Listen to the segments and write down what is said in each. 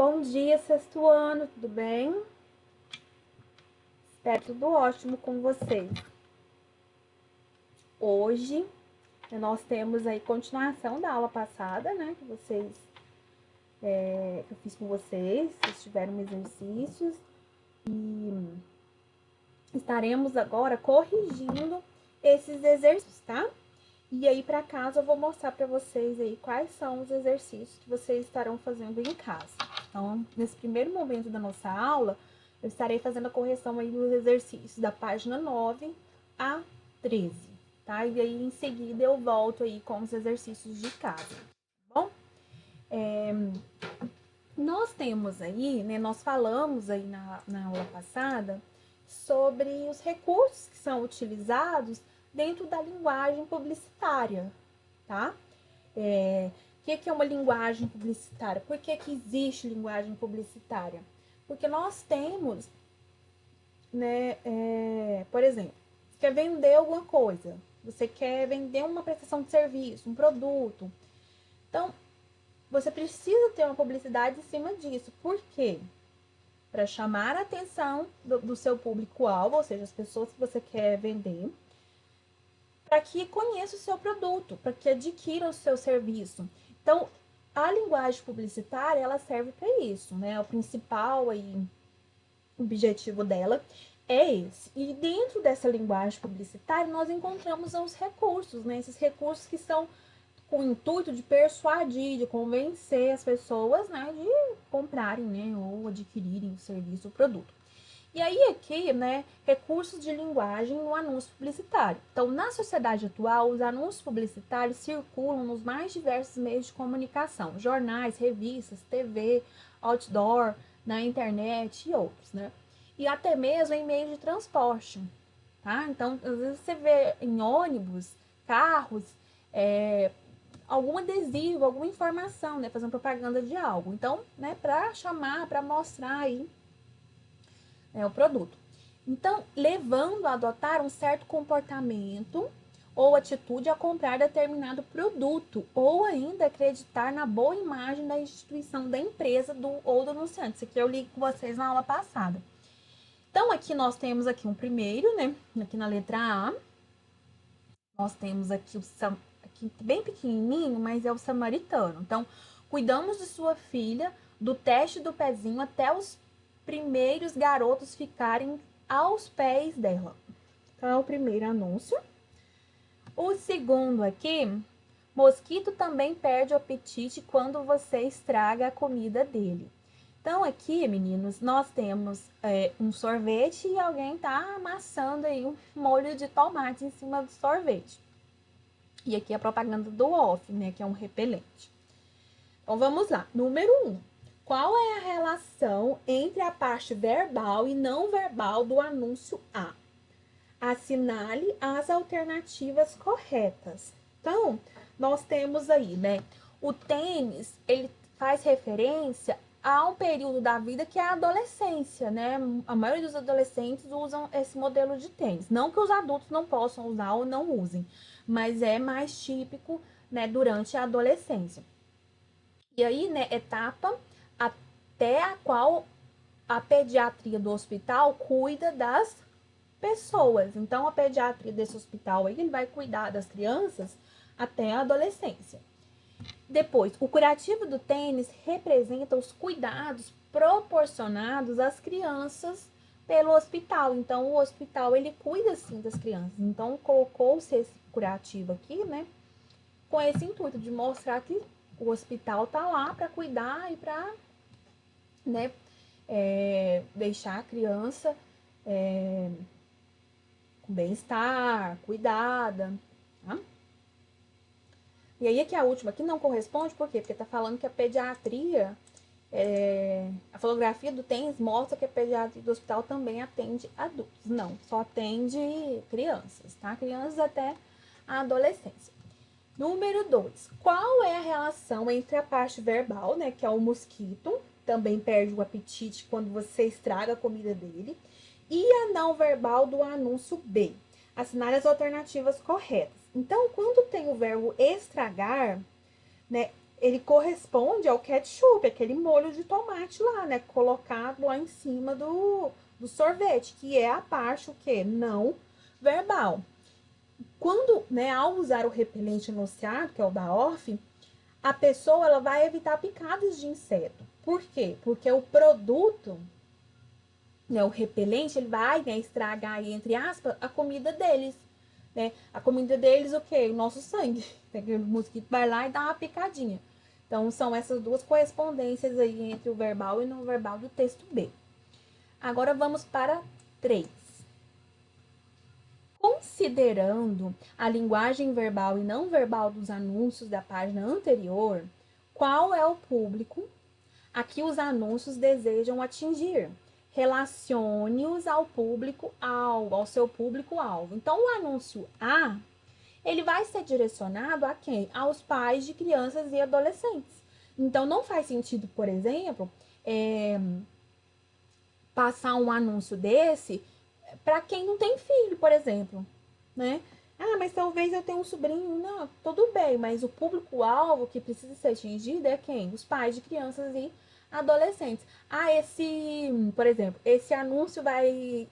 Bom dia, sexto ano, tudo bem? Espero tudo ótimo com vocês. Hoje, nós temos aí continuação da aula passada, né? Que eu fiz com vocês tiveram exercícios. E estaremos agora corrigindo esses exercícios, tá? E aí, para casa, eu vou mostrar para vocês aí quais são os exercícios que vocês estarão fazendo em casa. Então, nesse primeiro momento da nossa aula, eu estarei fazendo a correção aí dos exercícios da página 9 a 13, tá? E aí, em seguida, eu volto aí com os exercícios de casa, tá bom? Nós temos aí, né, nós falamos aí na aula passada sobre os recursos que são utilizados dentro da linguagem publicitária, tá? O que é uma linguagem publicitária? Por que existe linguagem publicitária? Porque nós temos, né, por exemplo, você quer vender alguma coisa, você quer vender uma prestação de serviço, um produto. Então, você precisa ter uma publicidade em cima disso. Por quê? Para chamar a atenção do seu público-alvo, ou seja, as pessoas que você quer vender, para que conheça o seu produto, para que adquira o seu serviço. Então, a linguagem publicitária, ela serve para isso, né? O principal aí, objetivo dela é esse. E dentro dessa linguagem publicitária, nós encontramos os recursos, né? Esses recursos que são com o intuito de persuadir, de convencer as pessoas, né, de comprarem, né, ou adquirirem o serviço, o produto. E aí aqui, né, recursos de linguagem no anúncio publicitário. Então, na sociedade atual, os anúncios publicitários circulam nos mais diversos meios de comunicação, jornais, revistas, TV, outdoor, na internet e outros, né? E até mesmo em meios de transporte, tá? Então, às vezes você vê em ônibus, carros, algum adesivo, alguma informação, né, fazendo propaganda de algo. Então, né, para chamar, para mostrar aí o produto. Então, levando a adotar um certo comportamento ou atitude a comprar determinado produto, ou ainda acreditar na boa imagem da instituição, da empresa ou do anunciante. Isso aqui eu li com vocês na aula passada. Então, aqui nós temos aqui um primeiro, né? Aqui na letra A, nós temos aqui aqui bem pequenininho, mas é o samaritano. Então, cuidamos de sua filha, do teste do pezinho até os primeiros garotos ficarem aos pés dela. Então, é o primeiro anúncio. O segundo aqui, mosquito também perde o apetite quando você estraga a comida dele. Então, aqui, meninos, nós temos um sorvete e alguém tá amassando aí um molho de tomate em cima do sorvete. E aqui a propaganda do off, né, que é um repelente. Então, vamos lá. Número 1. Qual é a relação entre a parte verbal e não verbal do anúncio A? Assinale as alternativas corretas. Então, nós temos aí, né, o tênis, ele faz referência a um período da vida que é a adolescência, né? A maioria dos adolescentes usam esse modelo de tênis. Não que os adultos não possam usar ou não usem, mas é mais típico, né, durante a adolescência. E aí, né, etapa até a qual a pediatria do hospital cuida das pessoas. Então, a pediatria desse hospital aí, ele vai cuidar das crianças até a adolescência. Depois, o curativo do tênis representa os cuidados proporcionados às crianças pelo hospital. Então, o hospital, ele cuida, sim, das crianças. Então, colocou-se esse curativo aqui, né, com esse intuito de mostrar que o hospital tá lá para cuidar e para, né, deixar a criança com bem-estar, cuidada, tá? E aí aqui a última aqui não corresponde, por quê? Porque tá falando que a pediatria, a fotografia do tênis mostra que a pediatria do hospital também atende adultos. Não, só atende crianças, tá? Crianças até a adolescência. Número 2. Qual é a relação entre a parte verbal, né, que é o mosquito, também perde o apetite quando você estraga a comida dele, e a não verbal do anúncio B? Assinar as alternativas corretas. Então, quando tem o verbo estragar, né, ele corresponde ao ketchup, aquele molho de tomate lá, né? Colocado lá em cima do sorvete, que é a parte o quê? Não verbal. Quando, né, ao usar o repelente enunciado, que é o da ORF, a pessoa ela vai evitar picadas de inseto. Por quê? Porque o produto, né, o repelente, ele vai, né, estragar, entre aspas, a comida deles. Né? A comida deles, o quê? O nosso sangue. O mosquito vai lá e dá uma picadinha. Então, são essas duas correspondências aí entre o verbal e não verbal do texto B. Agora, vamos para 3. Considerando a linguagem verbal e não verbal dos anúncios da página anterior, qual é o público a que os anúncios desejam atingir? Relacione-os ao público-alvo, ao seu público-alvo. Então, o anúncio A, ele vai ser direcionado a quem? Aos pais de crianças e adolescentes. Então, não faz sentido, por exemplo, passar um anúncio desse para quem não tem filho, por exemplo, né? Ah, mas talvez eu tenha um sobrinho. Não, tudo bem, mas o público-alvo que precisa ser atingido é quem? Os pais de crianças e adolescentes. Ah, por exemplo, esse anúncio vai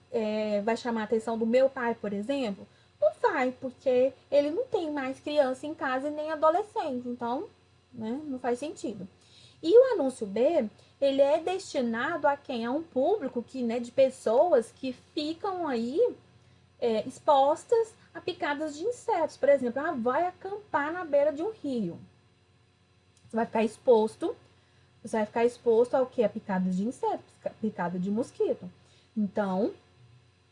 chamar a atenção do meu pai, por exemplo? Não vai, porque ele não tem mais criança em casa e nem adolescente. Então, né, não faz sentido. E o anúncio B, ele é destinado a quem? A um público que, né, de pessoas que ficam aí expostas a picadas de insetos. Por exemplo, vai acampar na beira de um rio. Você vai ficar exposto ao que? A picadas de insetos, picada de mosquito. Então,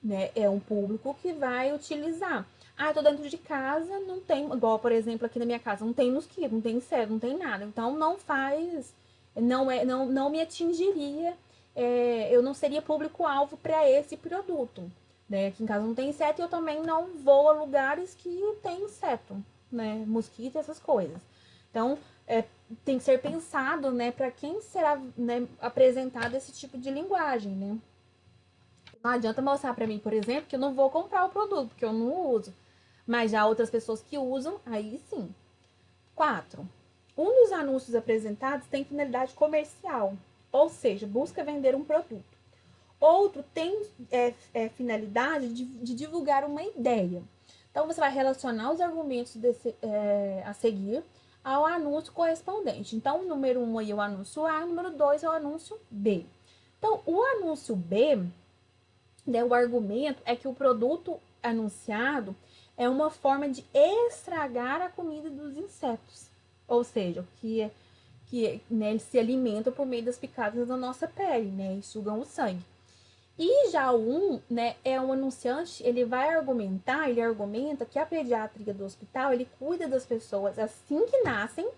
né, é um público que vai utilizar. Ah, eu tô dentro de casa, não tem, igual, por exemplo, aqui na minha casa, não tem mosquito, não tem inseto, não tem nada. Então, não me atingiria, eu não seria público-alvo para esse produto. Né? Aqui em casa não tem inseto e eu também não vou a lugares que tem inseto, né? Mosquito e essas coisas. Então, tem que ser pensado, né, para quem será, né, apresentado esse tipo de linguagem, né? Não adianta mostrar para mim, por exemplo, que eu não vou comprar o produto, porque eu não uso. Mas já outras pessoas que usam, aí sim. 4. Um dos anúncios apresentados tem finalidade comercial, ou seja, busca vender um produto. Outro tem finalidade de divulgar uma ideia. Então, você vai relacionar os argumentos a seguir ao anúncio correspondente. Então, o número 1 aí é o anúncio A, o número 2 é o anúncio B. Então, o anúncio B, né, o argumento é que o produto anunciado é uma forma de estragar a comida dos insetos. Ou seja, né, eles se alimentam por meio das picadas da nossa pele, né, e sugam o sangue. E já né, é um anunciante, ele argumenta que a pediatria do hospital, ele cuida das pessoas assim que nascem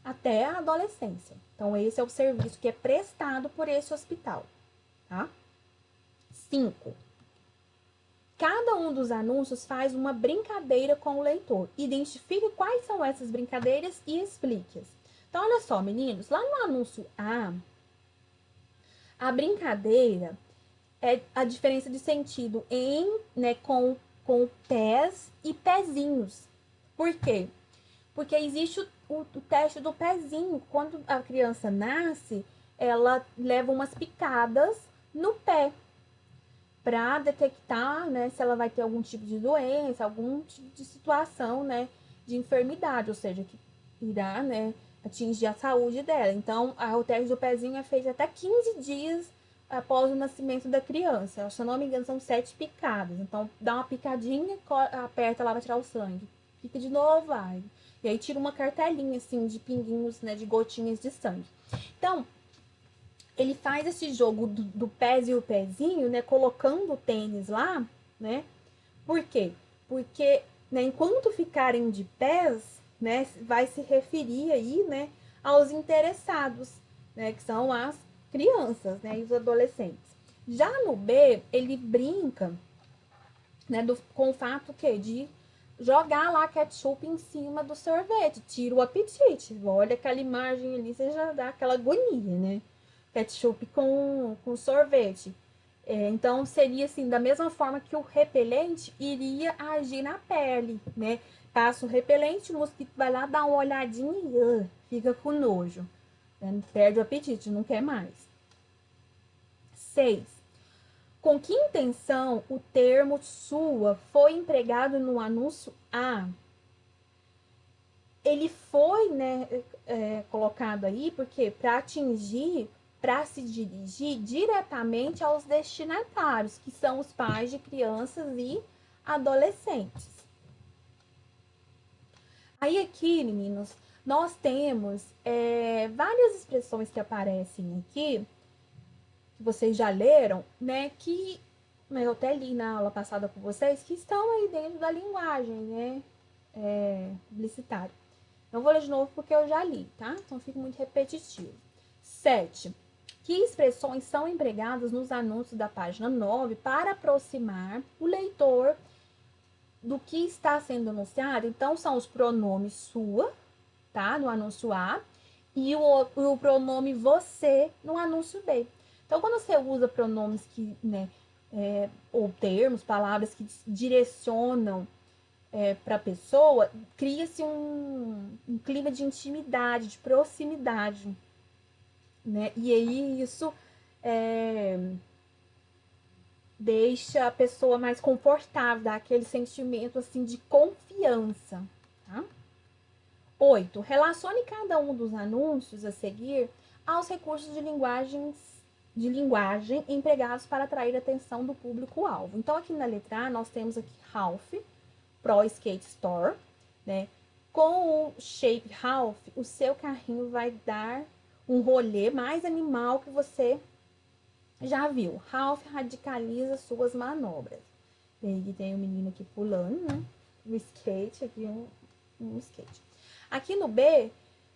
até a adolescência. Então, esse é o serviço que é prestado por esse hospital, tá? 5. Cada um dos anúncios faz uma brincadeira com o leitor. Identifique quais são essas brincadeiras e explique-as. Então, olha só, meninos, lá no anúncio A, a brincadeira é a diferença de sentido né, com pés e pezinhos. Por quê? Porque existe o teste do pezinho. Quando a criança nasce, ela leva umas picadas no pé para detectar, né, se ela vai ter algum tipo de doença, algum tipo de situação, né, de enfermidade, ou seja, que irá, né, atingir a saúde dela. Então, o teste do pezinho é feito até 15 dias após o nascimento da criança. Se eu não me engano, são 7 picadas. Então, dá uma picadinha, aperta lá, vai tirar o sangue. Pica de novo, vai. E aí tira uma cartelinha, assim, de pinguinhos, né, de gotinhas de sangue. Então, ele faz esse jogo do pés e o pezinho, né, colocando o tênis lá, né? Por quê? Porque, né, enquanto ficarem de pés, né, vai se referir aí, né, aos interessados, né, que são as crianças, né, e os adolescentes. Já no B, ele brinca, né, com o fato que de jogar lá ketchup em cima do sorvete, tira o apetite. Olha aquela imagem ali, você já dá aquela agonia, né? Ketchup com sorvete. Então, seria assim, da mesma forma que o repelente iria agir na pele, né? Passa o repelente, o mosquito vai lá, dá uma olhadinha e fica com nojo. Perde o apetite, não quer mais. 6. Com que intenção o termo sua foi empregado no anúncio A? Ele foi, né, colocado aí porque para se dirigir diretamente aos destinatários, que são os pais de crianças e adolescentes. Aí aqui, meninos, nós temos várias expressões que aparecem aqui, que vocês já leram, né, que eu até li na aula passada com vocês, que estão aí dentro da linguagem, né, publicitária. Não vou ler de novo porque eu já li, tá? Então fica muito repetitivo. 7. Que expressões são empregadas nos anúncios da página 9 para aproximar o leitor do que está sendo anunciado? Então, são os pronomes sua, tá? No anúncio A, e o pronome você no anúncio B. Então, quando você usa pronomes que, né, ou termos, palavras que direcionam para a pessoa, cria-se um clima de intimidade, de proximidade, né? E aí isso deixa a pessoa mais confortável, dá aquele sentimento assim de confiança, tá? 8. Relacione cada um dos anúncios a seguir aos recursos de linguagem empregados para atrair a atenção do público-alvo. Então, aqui na letra A, nós temos aqui Ralph, Pro Skate Store, né? Com o Shape Ralph, o seu carrinho vai dar um rolê mais animal que você já viu. Ralph radicaliza suas manobras. E aí tem o menino aqui pulando, né? O skate, aqui um skate. Aqui no B,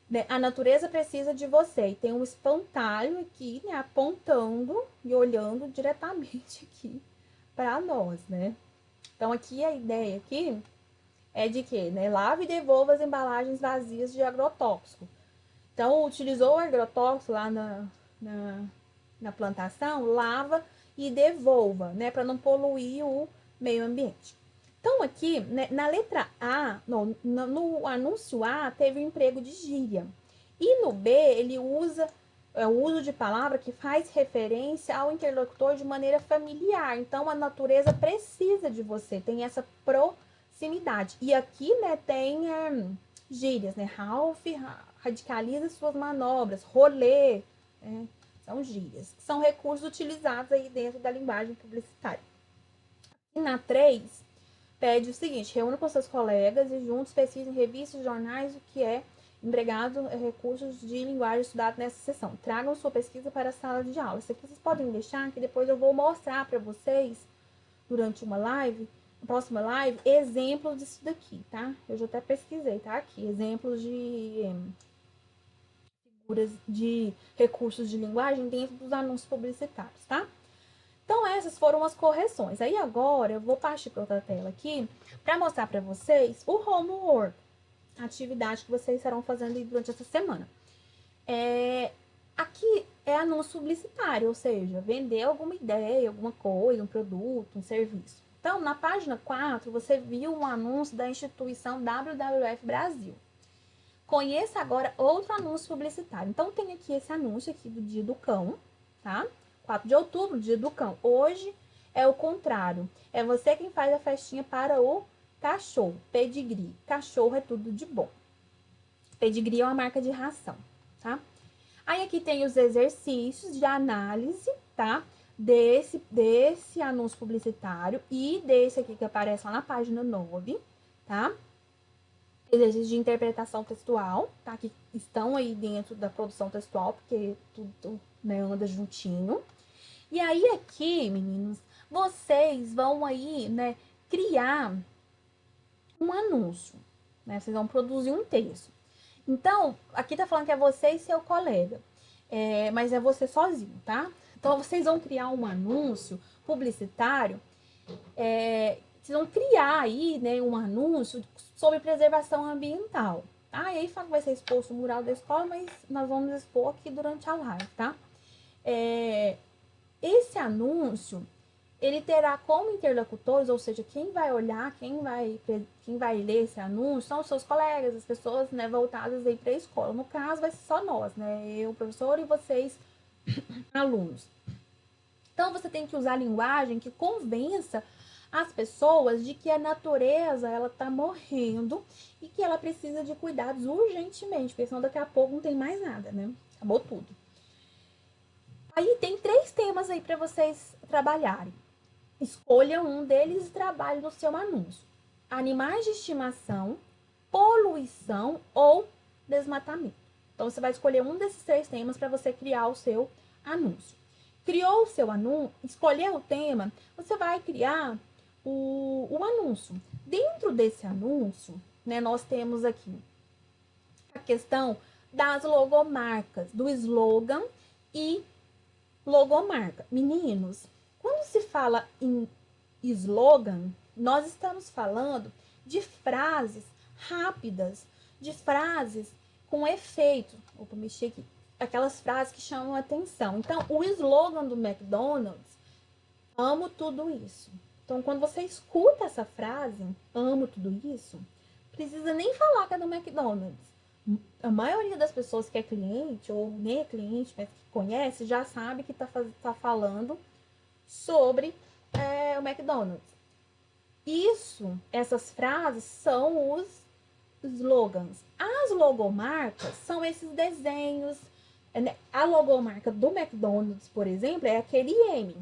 né, a natureza precisa de você. E tem um espantalho aqui, né, apontando e olhando diretamente aqui para nós, né? Então, aqui a ideia aqui é de que, né, lave e devolva as embalagens vazias de agrotóxico. Então, utilizou o agrotóxico lá na plantação, lava e devolva, né, para não poluir o meio ambiente. Então, aqui, né, na letra A, no anúncio A, teve o emprego de gíria. E no B, ele usa o uso de palavra que faz referência ao interlocutor de maneira familiar. Então, a natureza precisa de você, tem essa proximidade. E aqui, né, tem gírias, né? Ralph radicaliza suas manobras, rolê, né? São gírias, que são recursos utilizados aí dentro da linguagem publicitária. E na 3, pede o seguinte: reúna com seus colegas e juntos pesquisem em revistas e jornais o que é empregado recursos de linguagem estudado nessa sessão. Tragam sua pesquisa para a sala de aula. Isso aqui vocês podem deixar, que depois eu vou mostrar para vocês, durante uma live, na próxima live, exemplos disso daqui, tá? Eu já até pesquisei, tá? Aqui, exemplos de figuras de recursos de linguagem dentro dos anúncios publicitários, tá? Então, essas foram as correções. Aí, agora, eu vou partir para outra tela aqui para mostrar para vocês o homework, a atividade que vocês estarão fazendo durante essa semana. Aqui é anúncio publicitário, ou seja, vender alguma ideia, alguma coisa, um produto, um serviço. Então, na página 4, você viu um anúncio da instituição WWF Brasil. Conheça agora outro anúncio publicitário. Então, tem aqui esse anúncio aqui do Dia do Cão, tá? 4 de outubro, Dia do Cão. Hoje é o contrário. É você quem faz a festinha para o cachorro. Pedigree. Cachorro é tudo de bom. Pedigree é uma marca de ração, tá? Aí aqui tem os exercícios de análise, tá? Desse anúncio publicitário e desse aqui que aparece lá na página 9, tá? Exercícios de interpretação textual, tá? Que estão aí dentro da produção textual, porque tudo, né, anda juntinho. E aí aqui, meninos, vocês vão aí, né, criar um anúncio, né? Vocês vão produzir um texto. Então, aqui tá falando que é você e seu colega, mas é você sozinho, tá? Então, vocês vão criar um anúncio publicitário, vocês vão criar aí, né, um anúncio sobre preservação ambiental, tá? E aí fala que vai ser exposto no mural da escola, mas nós vamos expor aqui durante a live, tá? Esse anúncio, ele terá como interlocutores, ou seja, quem vai olhar, quem vai ler esse anúncio são os seus colegas, as pessoas, né, voltadas aí para a escola. No caso, vai ser só nós, né, eu, professor, e vocês, alunos. Então, você tem que usar a linguagem que convença as pessoas de que a natureza, ela tá morrendo e que ela precisa de cuidados urgentemente, porque senão daqui a pouco não tem mais nada, né? Acabou tudo. Aí tem 3 temas aí para vocês trabalharem. Escolha um deles e trabalhe no seu anúncio. Animais de estimação, poluição ou desmatamento. Então, você vai escolher um desses 3 temas para você criar o seu anúncio. Criou o seu anúncio, escolheu o tema, você vai criar o anúncio. Dentro desse anúncio, né, nós temos aqui a questão das logomarcas, do slogan e logomarca. Meninos, quando se fala em slogan, nós estamos falando de frases rápidas, de frases com efeito. Opa, mexi aqui. Aquelas frases que chamam a atenção. Então, o slogan do McDonald's, amo tudo isso. Então, quando você escuta essa frase, amo tudo isso, precisa nem falar que é do McDonald's. A maioria das pessoas que é cliente, ou nem é cliente, mas que conhece, já sabe que tá falando sobre o McDonald's. Essas frases são os slogans. As logomarcas são esses desenhos. A logomarca do McDonald's, por exemplo, é aquele M,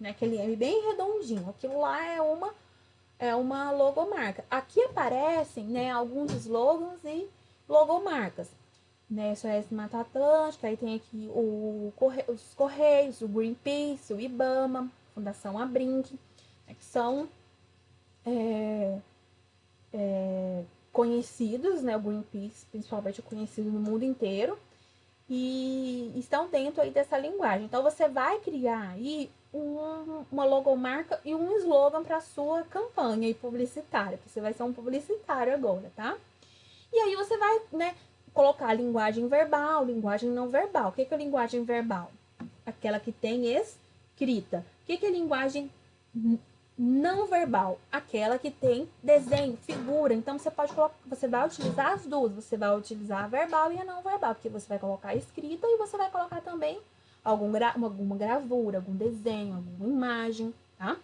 né? Aquele M bem redondinho. Aquilo lá é uma logomarca. Aqui aparecem, né, alguns slogans e logomarcas. Né, SOS Mata Atlântica, aí tem aqui os Correios, o Greenpeace, o IBAMA, Fundação Abrinq, né, que são conhecidos, né, o Greenpeace principalmente é conhecido no mundo inteiro, e estão dentro aí dessa linguagem. Então, você vai criar aí uma logomarca e um slogan para sua campanha e publicitária. Você vai ser um publicitário agora, tá? E aí você vai, né, colocar linguagem verbal, linguagem não verbal. O que é linguagem verbal? Aquela que tem escrita. O que é linguagem não verbal? Aquela que tem desenho, figura. Então você vai utilizar as duas. Você vai utilizar a verbal e a não verbal, porque você vai colocar a escrita e você vai colocar também alguma gravura, algum desenho, alguma imagem, tá?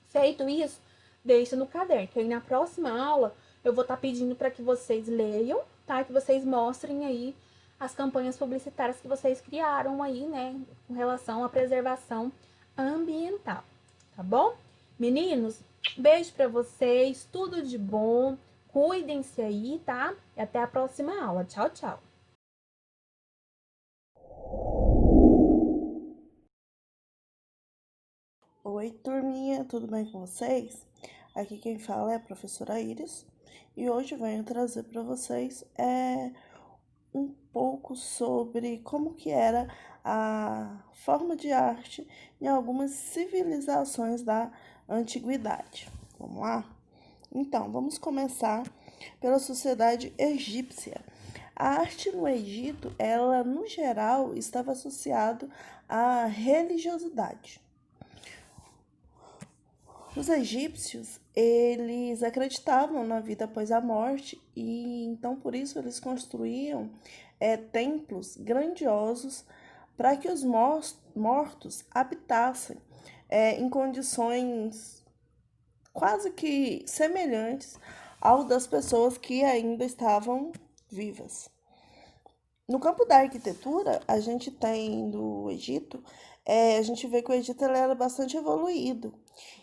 Feito isso, deixa no caderno, que aí na próxima aula eu vou estar pedindo para que vocês leiam, tá? Que vocês mostrem aí as campanhas publicitárias que vocês criaram aí, né, com relação à preservação ambiental, tá bom? Meninos, beijo para vocês, tudo de bom, cuidem-se aí, tá? E até a próxima aula. Tchau, tchau. Oi, turminha, tudo bem com vocês? Aqui quem fala é a professora Iris e hoje venho trazer para vocês um pouco sobre como que era a forma de arte em algumas civilizações da antiguidade. Vamos lá? Então, vamos começar pela sociedade egípcia. A arte no Egito, ela no geral estava associada à religiosidade. Os egípcios, eles acreditavam na vida após a morte e então por isso eles construíam templos grandiosos para que os mortos habitassem em condições quase que semelhantes ao das pessoas que ainda estavam vivas. No campo da arquitetura, a gente tem do Egito, a gente vê que o Egito ele era bastante evoluído.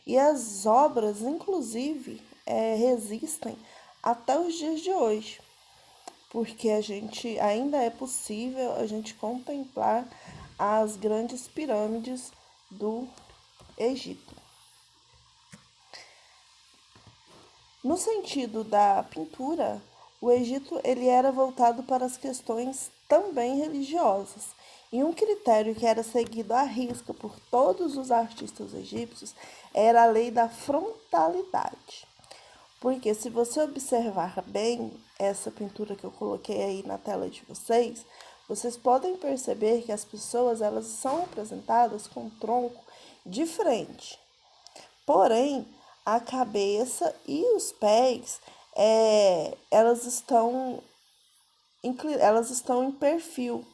E as obras, inclusive, resistem até os dias de hoje. Porque ainda é possível a gente contemplar as grandes pirâmides do Egito. No sentido da pintura, o Egito ele era voltado para as questões também religiosas. E um critério que era seguido à risca por todos os artistas egípcios era a lei da frontalidade. Porque se você observar bem essa pintura que eu coloquei aí na tela de vocês, vocês podem perceber que as pessoas elas são representadas com um tronco de frente. Porém, a cabeça e os pés, elas estão em perfil.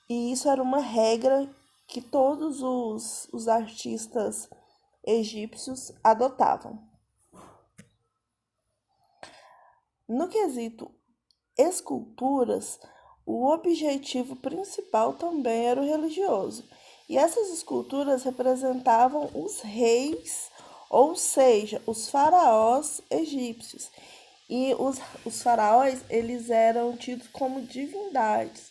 E isso era uma regra que todos os artistas egípcios adotavam. No quesito esculturas, o objetivo principal também era o religioso. E essas esculturas representavam os reis, ou seja, os faraós egípcios. E os faraós, eles eram tidos como divindades.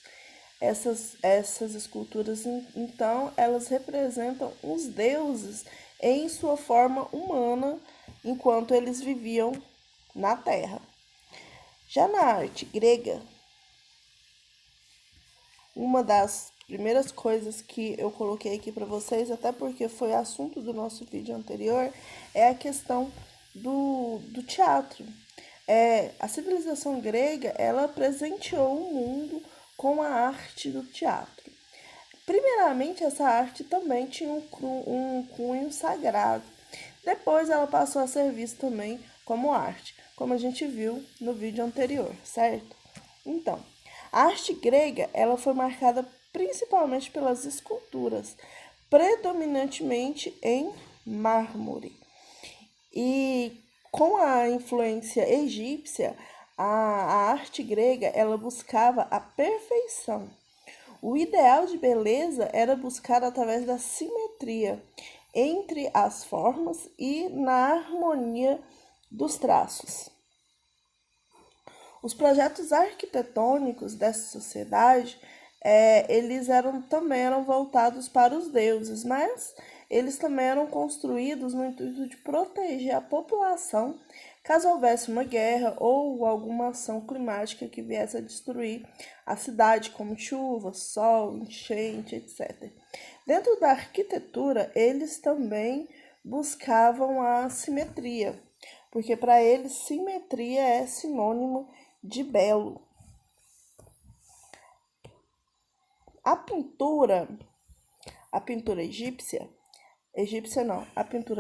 Essas esculturas, então, elas representam os deuses em sua forma humana, enquanto eles viviam na Terra. Já na arte grega, uma das primeiras coisas que eu coloquei aqui para vocês, até porque foi assunto do nosso vídeo anterior, é a questão do teatro. A civilização grega, ela presenteou o mundo com a arte do teatro. Primeiramente, essa arte também tinha um cunho sagrado. Depois, ela passou a ser vista também como arte, como a gente viu no vídeo anterior, certo? Então, a arte grega, ela foi marcada principalmente pelas esculturas, predominantemente em mármore. E com a influência egípcia, a arte grega, ela buscava a perfeição. O ideal de beleza era buscado através da simetria entre as formas e na harmonia dos traços. Os projetos arquitetônicos dessa sociedade, eles também eram voltados para os deuses, mas eles também eram construídos no intuito de proteger a população caso houvesse uma guerra ou alguma ação climática que viesse a destruir a cidade, como chuva, sol, enchente, etc. Dentro da arquitetura, eles também buscavam a simetria, porque para eles simetria é sinônimo de belo. A pintura a pintura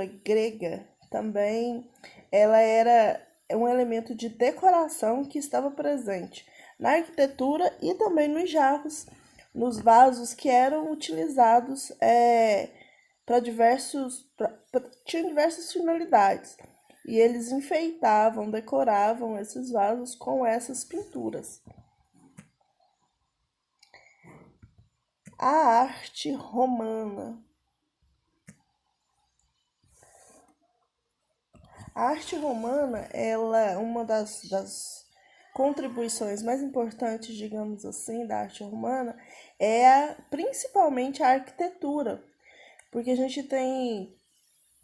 grega também, ela era um elemento de decoração que estava presente na arquitetura e também nos jarros, nos vasos que eram utilizados tinham diversas finalidades. E eles enfeitavam, decoravam esses vasos com essas pinturas. A arte romana. A arte romana, ela é uma das contribuições mais importantes, digamos assim, da arte romana, principalmente a arquitetura, porque a gente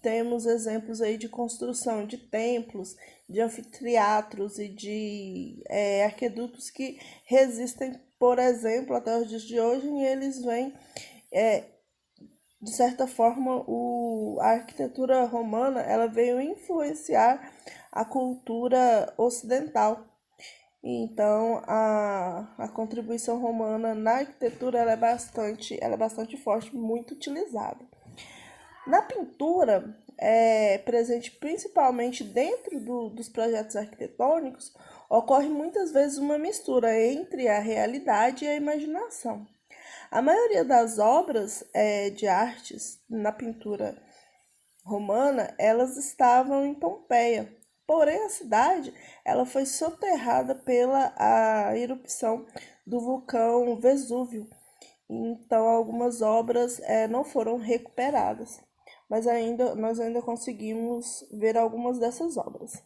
temos exemplos aí de construção de templos, de anfiteatros e de aquedutos que resistem, por exemplo, até os dias de hoje, e eles vêm, de certa forma, a arquitetura romana, ela veio influenciar a cultura ocidental. Então, a contribuição romana na arquitetura ela é bastante forte, muito utilizada. Na pintura, presente principalmente dentro dos projetos arquitetônicos, ocorre muitas vezes uma mistura entre a realidade e a imaginação. A maioria das obras de artes na pintura romana, elas estavam em Pompeia. Porém, a cidade ela foi soterrada pela a erupção do vulcão Vesúvio. Então, algumas obras não foram recuperadas, mas nós ainda conseguimos ver algumas dessas obras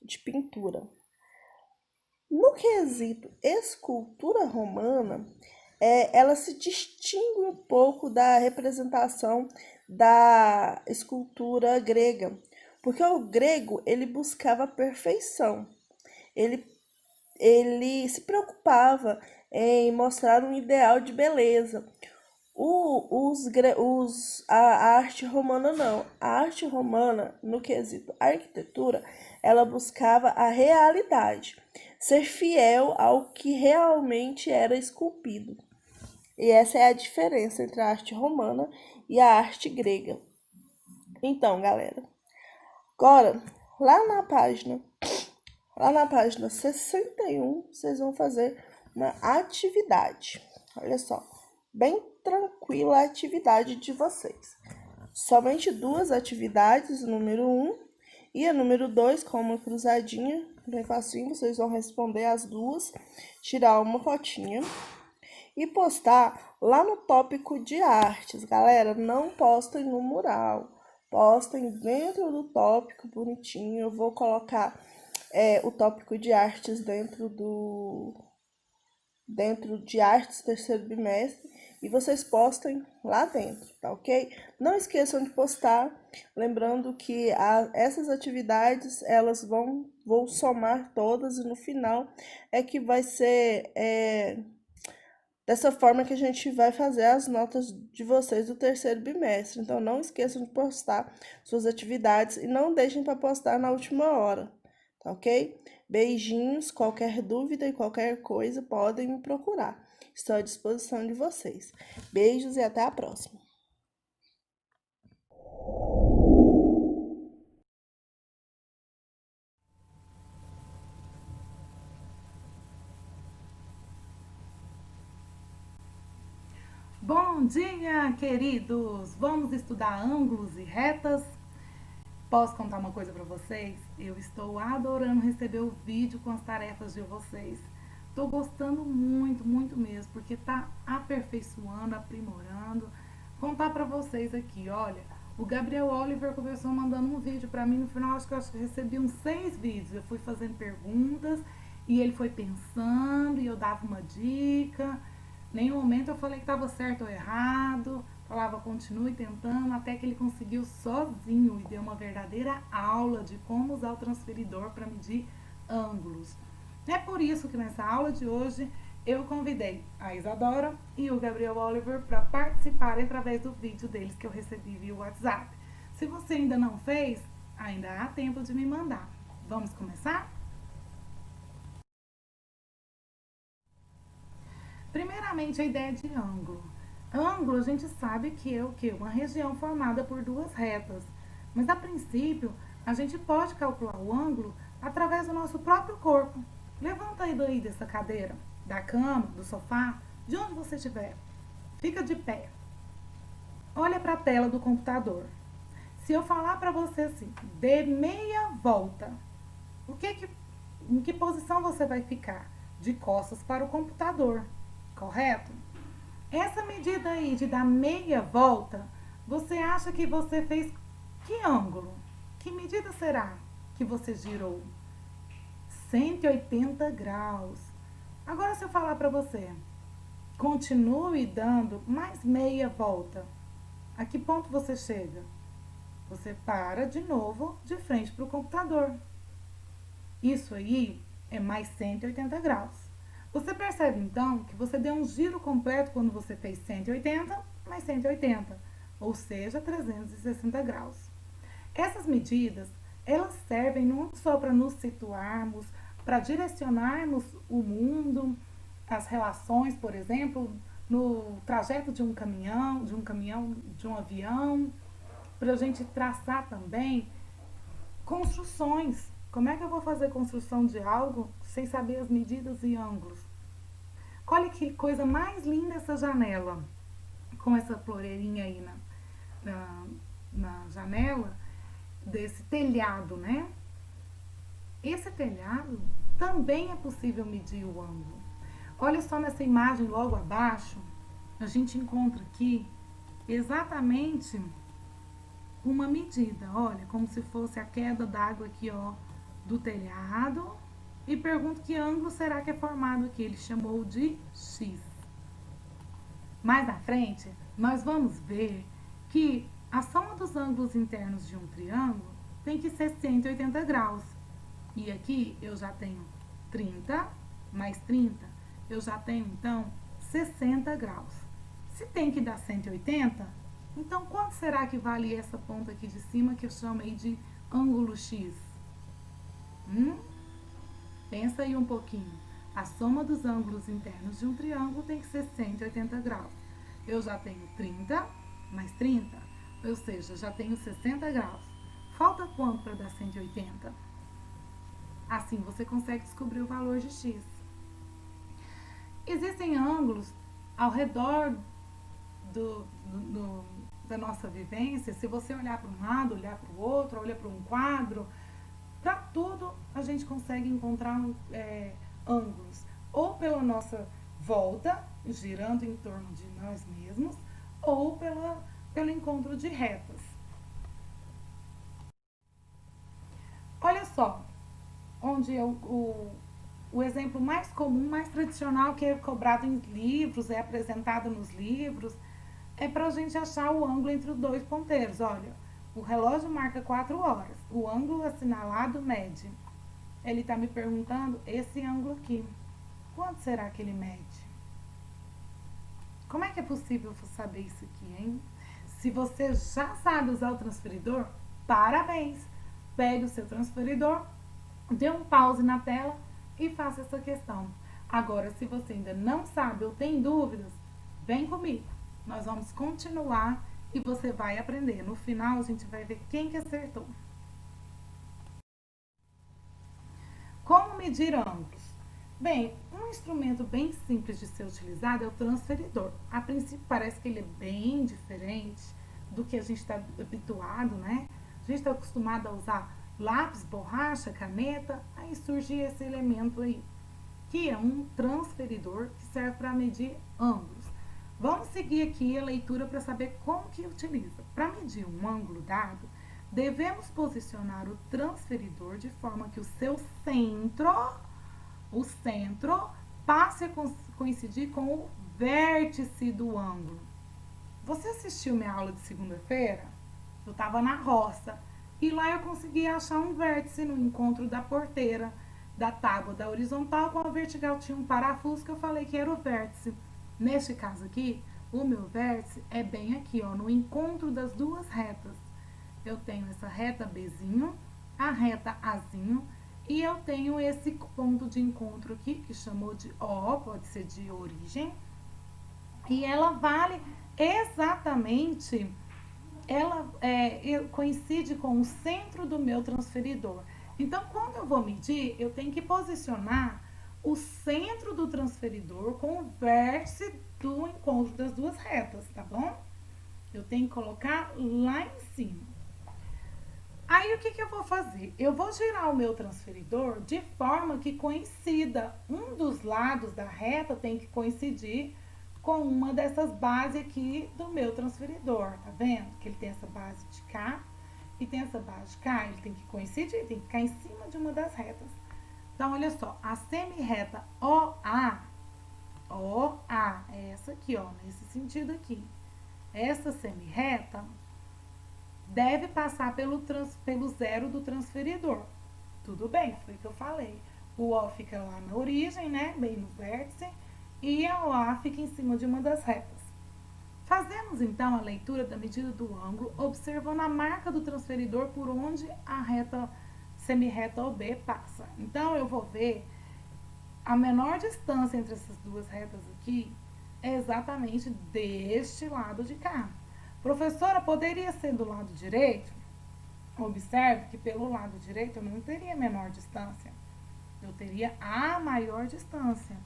de pintura. No quesito escultura romana, ela se distingue um pouco da representação da escultura grega, porque o grego ele buscava a perfeição, ele se preocupava em mostrar um ideal de beleza. A arte romana não. A arte romana, no quesito arquitetura, ela buscava a realidade, ser fiel ao que realmente era esculpido. E essa é a diferença entre a arte romana e a arte grega. Então, galera, agora, lá na página, lá na página 61, vocês vão fazer uma atividade. Olha só, bem tranquila a atividade de vocês. Somente duas atividades, número 1 e a número 2, com uma cruzadinha, bem facinho, vocês vão responder as duas, tirar uma fotinha e postar lá no tópico de artes. Galera, não postem no mural, postem dentro do tópico bonitinho. Eu vou colocar o tópico de artes dentro de artes terceiro bimestre e vocês postem lá dentro, tá ok? Não esqueçam de postar, lembrando que essas atividades elas vou somar todas e no final é que vai ser dessa forma que a gente vai fazer as notas de vocês do terceiro bimestre. Então não esqueçam de postar suas atividades e não deixem para postar na última hora, tá ok? Beijinhos, qualquer dúvida e qualquer coisa podem me procurar. Estou à disposição de vocês. Beijos e até a próxima. Bom dia, queridos! Vamos estudar ângulos e retas? Posso contar uma coisa para vocês? Eu estou adorando receber o vídeo com as tarefas de vocês. Estou gostando muito, muito mesmo, porque está aperfeiçoando, aprimorando. Contar para vocês aqui, olha, o Gabriel Oliver começou mandando um vídeo para mim, no final acho que eu recebi uns 6 vídeos. Eu fui fazendo perguntas e ele foi pensando e eu dava uma dica. Nenhum momento eu falei que estava certo ou errado, falava continue tentando, até que ele conseguiu sozinho e deu uma verdadeira aula de como usar o transferidor para medir ângulos. É por isso que nessa aula de hoje eu convidei a Isadora e o Gabriel Oliver para participarem através do vídeo deles que eu recebi via WhatsApp. Se você ainda não fez, ainda há tempo de me mandar. Vamos começar? Primeiramente, a ideia de ângulo. Ângulo, a gente sabe que é o quê? Uma região formada por duas retas. Mas, a princípio, a gente pode calcular o ângulo através do nosso próprio corpo. Levanta aí daí dessa cadeira, da cama, do sofá, de onde você estiver. Fica de pé. Olha para a tela do computador. Se eu falar para você assim, dê meia volta, em que posição você vai ficar? De costas para o computador. Correto? Essa medida aí de dar meia volta, você acha que você fez que ângulo? Que medida será que você girou? 180 graus. Agora se eu falar para você, continue dando mais meia volta. A que ponto você chega? Você para de novo de frente para o computador. Isso aí é mais 180 graus. Você percebe então que você deu um giro completo quando você fez 180 mais 180, ou seja, 360 graus. Essas medidas, elas servem não só para nos situarmos, para direcionarmos o mundo, as relações, por exemplo, no trajeto de um caminhão, de um avião, para a gente traçar também construções. Como é que eu vou fazer construção de algo sem saber as medidas e ângulos? Olha que coisa mais linda essa janela, com essa floreirinha aí na janela desse telhado, né? Esse telhado também é possível medir o ângulo. Olha só nessa imagem logo abaixo, a gente encontra aqui exatamente uma medida, olha, como se fosse a queda d'água aqui, ó, do telhado, e pergunto que ângulo será que é formado aqui. Ele chamou de X. Mais à frente, nós vamos ver que a soma dos ângulos internos de um triângulo tem que ser 180 graus. E aqui eu já tenho 30 mais 30, eu já tenho então 60 graus. Se tem que dar 180, então quanto será que vale essa ponta aqui de cima que eu chamei de ângulo X? Pensa aí um pouquinho. A soma dos ângulos internos de um triângulo tem que ser 180 graus. Eu já tenho 30 mais 30, ou seja, já tenho 60 graus. Falta quanto para dar 180? Assim você consegue descobrir o valor de x. Existem ângulos ao redor da nossa vivência. Se você olhar para um lado, olhar para o outro, olhar para um quadro, para tudo a gente consegue encontrar ângulos. Ou pela nossa volta, girando em torno de nós mesmos, ou pelo encontro de retas. Olha só, onde o exemplo mais comum, mais tradicional, que é cobrado em livros, é apresentado nos livros, é para a gente achar o ângulo entre os dois ponteiros. Olha, o relógio marca 4 horas, o ângulo assinalado mede. Ele está me perguntando esse ângulo aqui. Quanto será que ele mede? Como é que é possível saber isso aqui, hein? Se você já sabe usar o transferidor, parabéns! Pegue o seu transferidor, dê um pause na tela e faça essa questão. Agora, se você ainda não sabe ou tem dúvidas, vem comigo. Nós vamos continuar e você vai aprender. No final, a gente vai ver quem que acertou. Como medir ângulos? Bem, um instrumento bem simples de ser utilizado é o transferidor. A princípio parece que ele é bem diferente do que a gente está habituado, né? A gente está acostumado a usar lápis, borracha, caneta, aí surge esse elemento aí, que é um transferidor que serve para medir ângulos. Vamos seguir aqui a leitura para saber como que utiliza. Para medir um ângulo dado, devemos posicionar o transferidor de forma que o centro passe a coincidir com o vértice do ângulo. Você assistiu minha aula de segunda-feira? Eu estava na roça e lá eu consegui achar um vértice no encontro da porteira, da tábua da horizontal com a vertical. Tinha um parafuso que eu falei que era o vértice. Neste caso aqui, o meu vértice é bem aqui, ó, no encontro das duas retas. Eu tenho essa reta Bzinho, a reta Azinho, e eu tenho esse ponto de encontro aqui, que chamou de O, pode ser de origem, e ela vale exatamente, ela coincide com o centro do meu transferidor. Então, quando eu vou medir, eu tenho que posicionar o centro do transferidor com o vértice do encontro das duas retas, tá bom? Eu tenho que colocar lá em cima. Aí, o que eu vou fazer? Eu vou girar o meu transferidor de forma que coincida. Um dos lados da reta tem que coincidir com uma dessas bases aqui do meu transferidor, tá vendo? Que ele tem essa base de cá e tem essa base de cá. Ele tem que coincidir, tem que ficar em cima de uma das retas. Então, olha só, a semirreta OA é essa aqui, ó, nesse sentido aqui. Essa semirreta deve passar pelo zero do transferidor. Tudo bem, foi o que eu falei. O O fica lá na origem, né, bem no vértice, e a OA fica em cima de uma das retas. Fazemos, então, a leitura da medida do ângulo, observando a marca do transferidor por onde a reta semirreta OB passa. Então, eu vou ver a menor distância entre essas duas retas aqui é exatamente deste lado de cá. Professora, poderia ser do lado direito? Observe que pelo lado direito eu não teria menor distância. Eu teria a maior distância.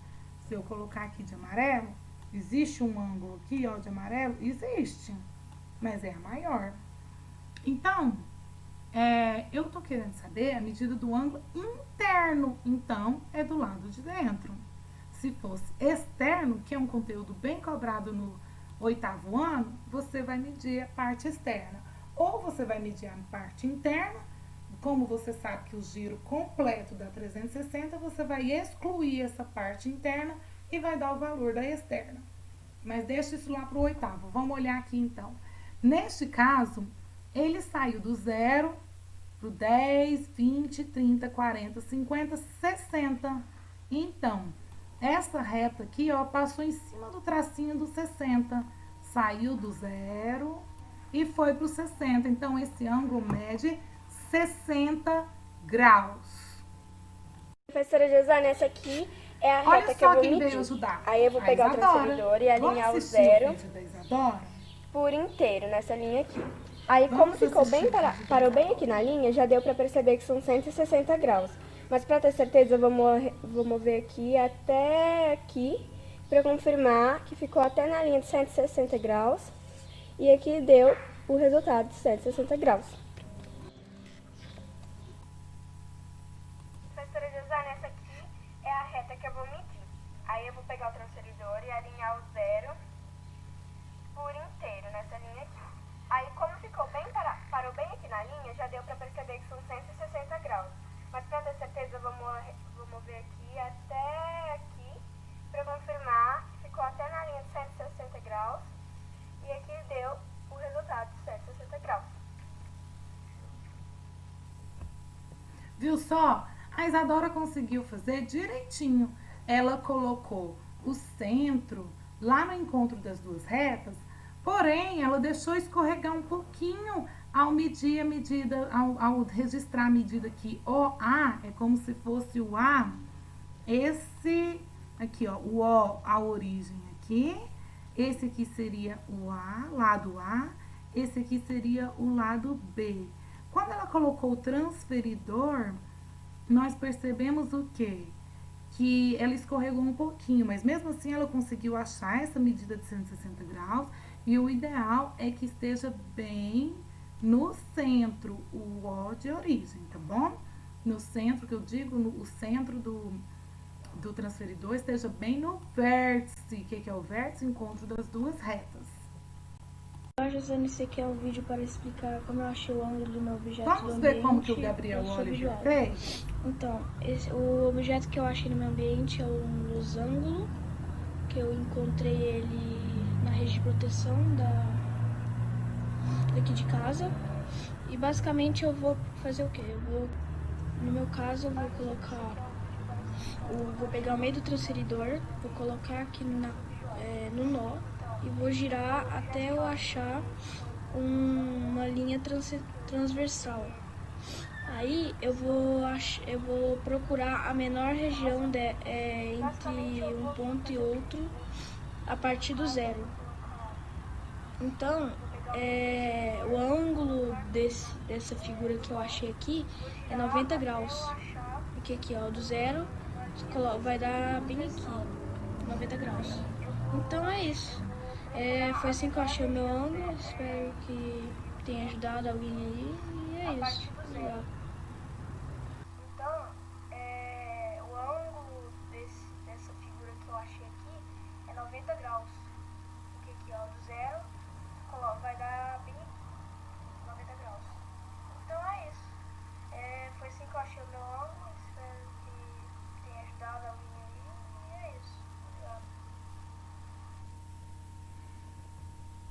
Se eu colocar aqui de amarelo, existe um ângulo aqui, ó, de amarelo? Existe, mas é a maior. Então, eu tô querendo saber a medida do ângulo interno, então é do lado de dentro. Se fosse externo, que é um conteúdo bem cobrado no 8º ano, você vai medir a parte externa. Ou você vai medir a parte interna, como você sabe que o giro completo dá 360, você vai excluir essa parte interna e vai dar o valor da externa. Mas deixa isso lá para o 8º. Vamos olhar aqui então. Neste caso, ele saiu do 0 para o 10, 20, 30, 40, 50, 60. Então, essa reta aqui, ó, passou em cima do tracinho do 60. Saiu do 0 e foi para o 60. Então, esse ângulo mede 60 graus. Professora Josana, essa aqui É a Olha reta que eu só vou quem medir. veio ajudar. Aí eu vou A pegar o Isadora. transferidor e alinhar o Vamos assistir zero o vídeo da Isadora? por inteiro nessa linha aqui. Aí, como Vamos ficou assistir bem o vídeo da parou bem Isadora. aqui na linha, já deu pra perceber que são 160 graus. Mas pra ter certeza, eu vou mover aqui até aqui, pra confirmar que ficou até na linha de 160 graus. E aqui deu o resultado de 160 graus. Professora José, nessa aqui é a reta que eu vou medir. Aí eu vou pegar o transferidor e alinhar o zero por inteiro nessa linha aqui. Aí, como ficou bem parou bem aqui na linha, já deu pra perceber que são 160 graus. Mas pra ter certeza, eu vou mover aqui até aqui, pra confirmar que ficou até na linha de 160 graus. E aqui deu o resultado de 160 graus. Viu só? A Isadora conseguiu fazer direitinho. Ela colocou o centro lá no encontro das duas retas, porém ela deixou escorregar um pouquinho ao medir a medida, ao registrar a medida aqui. OA é como se fosse o A, esse aqui, ó, o O, a origem aqui. Esse aqui seria o A, lado A. Esse aqui seria o lado B. Quando ela colocou o transferidor, nós percebemos o quê? Que ela escorregou um pouquinho, mas mesmo assim ela conseguiu achar essa medida de 160 graus. E o ideal é que esteja bem no centro, o O de origem, tá bom? No centro, que eu digo, o centro do transferidor esteja bem no vértice. O que é o vértice? Encontro das duas retas. Olá, José, esse aqui é um vídeo para explicar como eu achei o ângulo do meu objeto Vamos do ver ambiente. como que o Gabriel Oliver fez? Então, o objeto que eu achei no meu ambiente é um losango, que eu encontrei ele na rede de proteção daqui de casa. E basicamente eu vou fazer o quê? No meu caso, eu vou colocar... vou pegar o meio do transferidor, vou colocar aqui no nó e vou girar até eu achar uma linha transversal. Aí eu vou procurar a menor região entre um ponto e outro a partir do zero. Então, o ângulo dessa figura que eu achei aqui é 90 graus. Porque aqui, ó, do zero vai dar bem aqui, 90 graus. Então é isso. Foi assim que eu achei o meu ângulo. Espero que tenha ajudado alguém aí. E é isso. Obrigado. Então, o ângulo dessa figura que eu achei aqui é 90 graus. Porque aqui, ó, do zero vai dar bem 90 graus. Então é isso. Foi assim que eu achei o meu ângulo. Espero que tenha ajudado alguém aí. E é isso. Obrigado.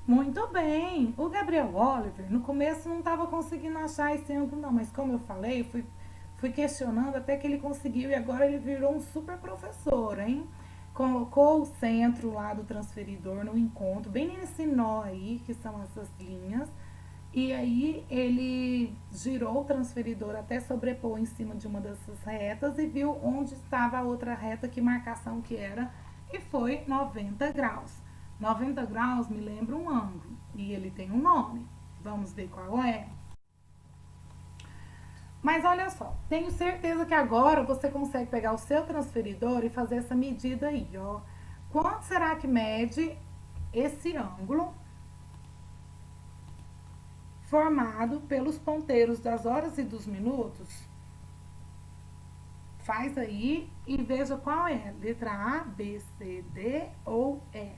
Muito bem. O Gabriel Oliver, no começo não estava conseguindo achar esse ângulo, não. Mas como eu falei, fui questionando até que ele conseguiu. E agora ele virou um super professor, hein? Colocou o centro lá do transferidor no encontro, bem nesse nó aí, que são essas linhas. E aí ele girou o transferidor até sobrepor em cima de uma dessas retas e viu onde estava a outra reta, que marcação que era, e foi 90 graus. 90 graus me lembra um ângulo e ele tem um nome. Vamos ver qual é? Mas olha só, tenho certeza que agora você consegue pegar o seu transferidor e fazer essa medida aí, ó. Quanto será que mede esse ângulo formado pelos ponteiros das horas e dos minutos? Faz aí e veja qual é. Letra A, B, C, D ou E.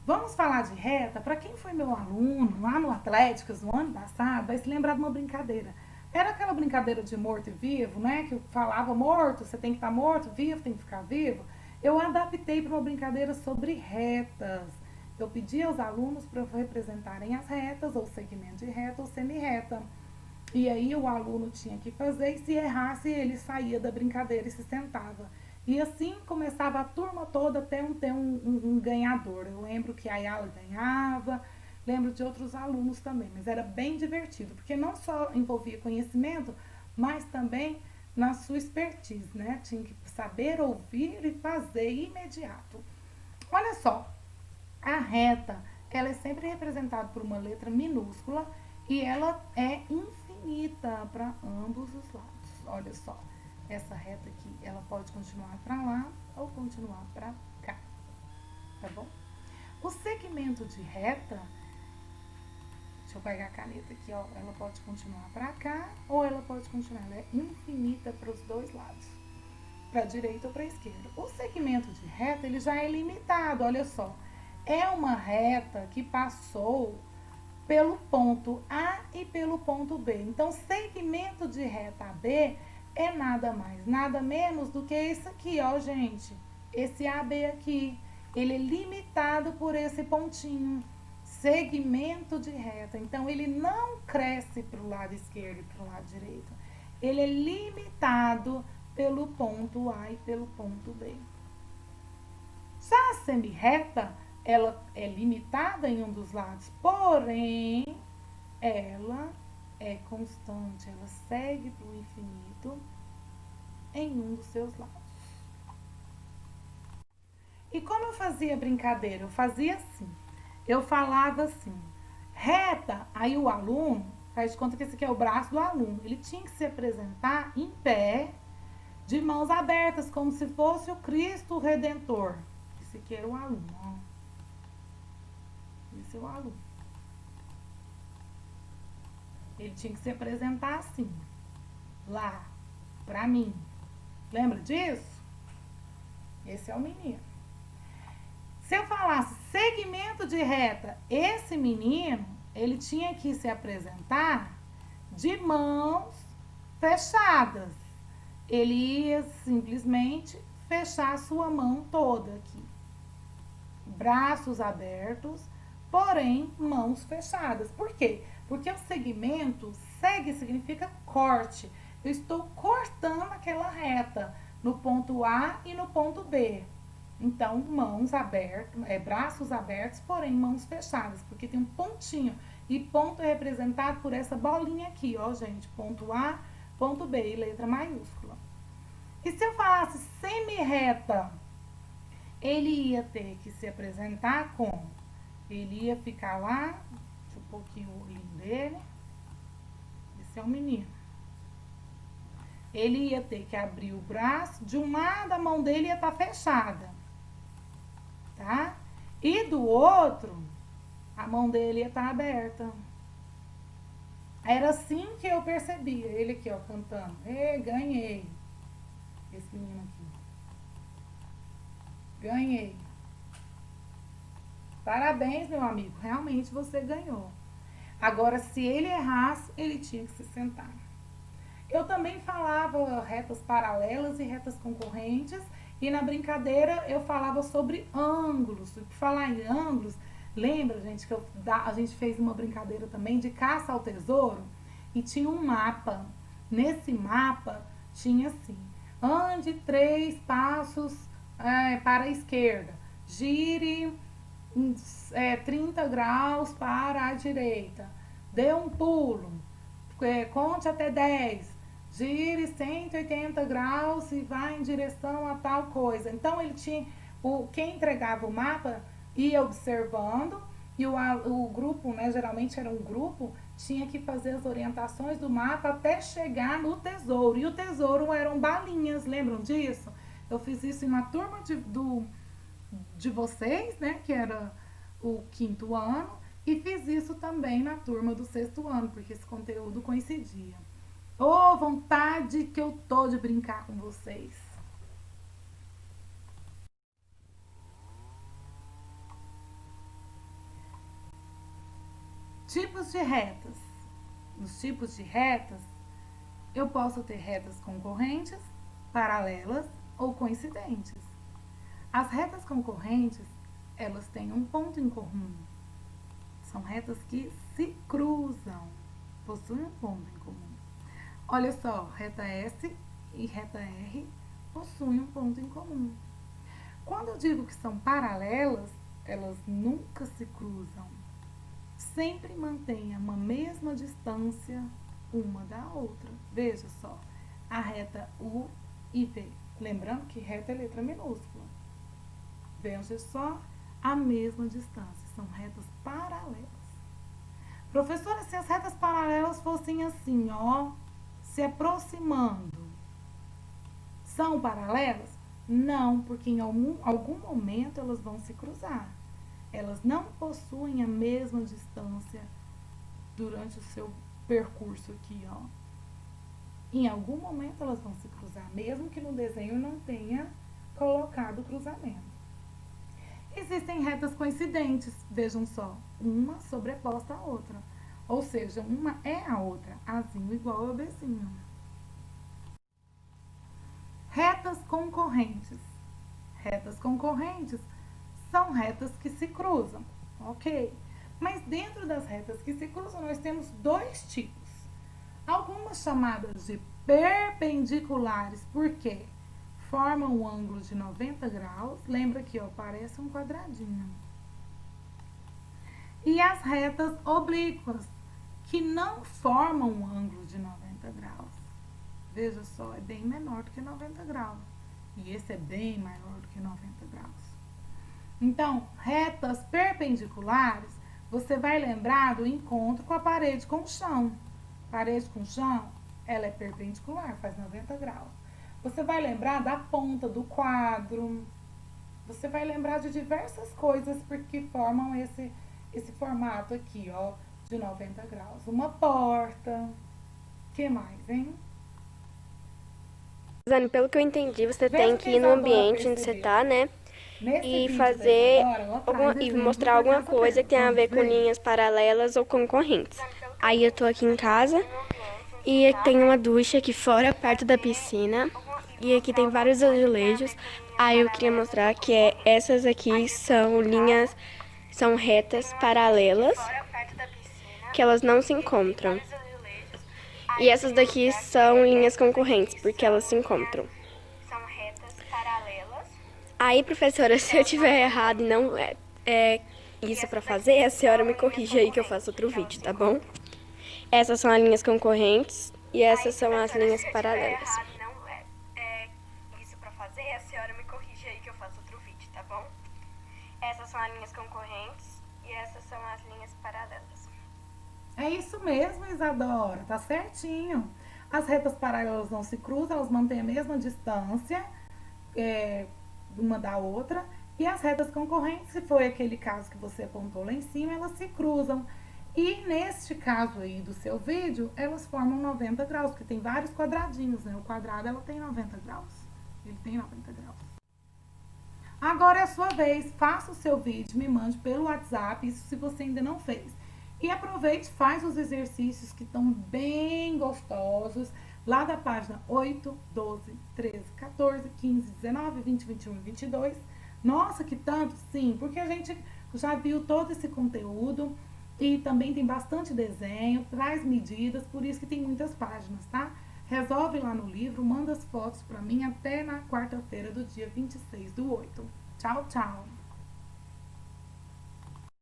Vamos falar de reta? Para quem foi meu aluno lá no Atléticas no ano passado, vai se lembrar de uma brincadeira. Era aquela brincadeira de morto e vivo, né? Que eu falava morto, você tem que estar morto, vivo, tem que ficar vivo. Eu adaptei para uma brincadeira sobre retas. Eu pedi aos alunos para representarem as retas, ou segmento de reta ou semi-reta. E aí o aluno tinha que fazer, e se errasse, ele saía da brincadeira e se sentava. E assim começava a turma toda até ter um ganhador. Eu lembro que a Ayala ganhava, Lembro de outros alunos também, mas era bem divertido, porque não só envolvia conhecimento, mas também na sua expertise, né? Tinha que saber ouvir e fazer imediato. Olha só, a reta, ela é sempre representada por uma letra minúscula e ela é infinita para ambos os lados. Olha só, essa reta aqui, ela pode continuar para lá ou continuar para cá, tá bom? O segmento de reta, deixa eu pegar a caneta aqui, ó, ela pode continuar para cá ou ela pode continuar, ela é infinita para os dois lados, para a direita ou para a esquerda. O segmento de reta, ele já é limitado, olha só. É uma reta que passou pelo ponto A e pelo ponto B. Então, segmento de reta AB é nada mais, nada menos do que esse aqui, ó, gente. Esse AB aqui. Ele é limitado por esse pontinho. Segmento de reta. Então, ele não cresce para o lado esquerdo e para o lado direito. Ele é limitado pelo ponto A e pelo ponto B. Já a semirreta, ela é limitada em um dos lados, porém, ela é constante, ela segue para o infinito em um dos seus lados. E como eu fazia brincadeira? Eu fazia assim, eu falava assim, reta, aí o aluno, faz de conta que esse aqui é o braço do aluno, ele tinha que se apresentar em pé, de mãos abertas, como se fosse o Cristo Redentor. Esse aqui era o aluno, ó. Esse é o aluno. Ele tinha que se apresentar assim, lá, pra mim. Lembra disso? Esse é o menino. Se eu falasse segmento de reta, esse menino, ele tinha que se apresentar de mãos fechadas. Ele ia simplesmente fechar a sua mão toda aqui. Braços abertos, porém mãos fechadas. Por quê? Porque o segmento, segue significa corte. Eu estou cortando aquela reta no ponto A e no ponto B. Então, mãos abertas, braços abertos, porém mãos fechadas, porque tem um pontinho. E ponto é representado por essa bolinha aqui, ó, gente. Ponto A, ponto B, e letra maiúscula. E se eu falasse semirreta, ele ia ter que se apresentar como? Ele ia ficar lá, deixa eu pôr aqui o olhinho dele. Esse é o menino. Ele ia ter que abrir o braço, de um lado a mão dele ia estar fechada, tá? E do outro, a mão dele ia estar aberta. Era assim que eu percebia ele aqui, ó, cantando. Ganhei. Esse menino aqui. Ganhei. Parabéns, meu amigo. Realmente você ganhou. Agora, se ele errasse, ele tinha que se sentar. Eu também falava retas paralelas e retas concorrentes. E na brincadeira eu falava sobre ângulos. E por falar em ângulos, lembra, gente, que a gente fez uma brincadeira também de caça ao tesouro? E tinha um mapa. Nesse mapa tinha assim: ande 3 passos para a esquerda. Gire 30 graus para a direita. Dê um pulo. Conte até 10. Gire 180 graus e vá em direção a tal coisa. Então, ele tinha... quem entregava o mapa ia observando e o grupo, né, geralmente era um grupo, tinha que fazer as orientações do mapa até chegar no tesouro. E o tesouro eram balinhas, lembram disso? Eu fiz isso em uma turma de vocês, né, que era o 5º ano, e fiz isso também na turma do 6º ano, porque esse conteúdo coincidia. Ô, vontade que eu tô de brincar com vocês! Tipos de retas. Nos tipos de retas, eu posso ter retas concorrentes, paralelas ou coincidentes. As retas concorrentes, elas têm um ponto em comum. São retas que se cruzam, possuem um ponto em comum. Olha só, reta S e reta R possuem um ponto em comum. Quando eu digo que são paralelas, elas nunca se cruzam. sempre mantenha uma mesma distância uma da outra. Veja só, a reta U e V. Lembrando que reta é letra minúscula. Veja só a mesma distância, são retas paralelas. Professora, se as retas paralelas fossem assim, ó, se aproximando, são paralelas? Não, porque em algum momento elas vão se cruzar. Elas não possuem a mesma distância durante o seu percurso aqui, ó. Em algum momento elas vão se cruzar, mesmo que no desenho não tenha colocado o cruzamento. Existem retas coincidentes, vejam só, uma sobreposta à outra. Ou seja, uma é a outra, Azinho igual a Bzinho. Retas concorrentes. Retas concorrentes são retas que se cruzam, ok? Mas dentro das retas que se cruzam, nós temos dois tipos. Algumas chamadas de perpendiculares, por quê? Formam um ângulo de 90 graus. Lembra que, ó, parece um quadradinho. E as retas oblíquas, que não formam um ângulo de 90 graus. Veja só, é bem menor do que 90 graus. E esse é bem maior do que 90 graus. Então, retas perpendiculares, você vai lembrar do encontro com a parede com o chão. Parede com o chão, ela é perpendicular, faz 90 graus. Você vai lembrar da ponta do quadro. Você vai lembrar de diversas coisas porque formam esse formato aqui, ó, de 90 graus. Uma porta. O que mais, hein? Zane, pelo que eu entendi, você tem que ir no ambiente onde você tá, né? E fazer e mostrar alguma coisa que tem a ver com linhas paralelas ou com correntes. Aí eu tô aqui em casa e tem uma ducha aqui fora, perto da piscina. E aqui tem vários azulejos. Aí eu queria mostrar que essas aqui são linhas, são retas paralelas, que elas não se encontram. E essas daqui são linhas concorrentes, porque elas se encontram. Aí, professora, se eu tiver errado e não é isso pra fazer, a senhora me corrige aí que eu faço outro vídeo, tá bom? Essas são as linhas concorrentes e essas são as linhas paralelas. A senhora me corrige aí que eu faço outro vídeo, tá bom? Essas são as linhas concorrentes e essas são as linhas paralelas. É isso mesmo, Isadora, tá certinho. As retas paralelas não se cruzam, elas mantêm a mesma distância uma da outra. E as retas concorrentes, se foi aquele caso que você apontou lá em cima, elas se cruzam. E neste caso aí do seu vídeo, elas formam 90 graus, porque tem vários quadradinhos, né? O quadrado, ela tem 90 graus. Ele tem 90 graus. Agora é a sua vez. Faça o seu vídeo, me mande pelo WhatsApp, isso se você ainda não fez. E aproveite, faz os exercícios que estão bem gostosos, lá da página 8, 12, 13, 14, 15, 19, 20, 21 e 22. Nossa, que tanto? Sim, porque a gente já viu todo esse conteúdo e também tem bastante desenho, traz medidas, por isso que tem muitas páginas, tá? Resolve lá no livro, manda as fotos pra mim até na quarta-feira do dia 26/8. Tchau, tchau!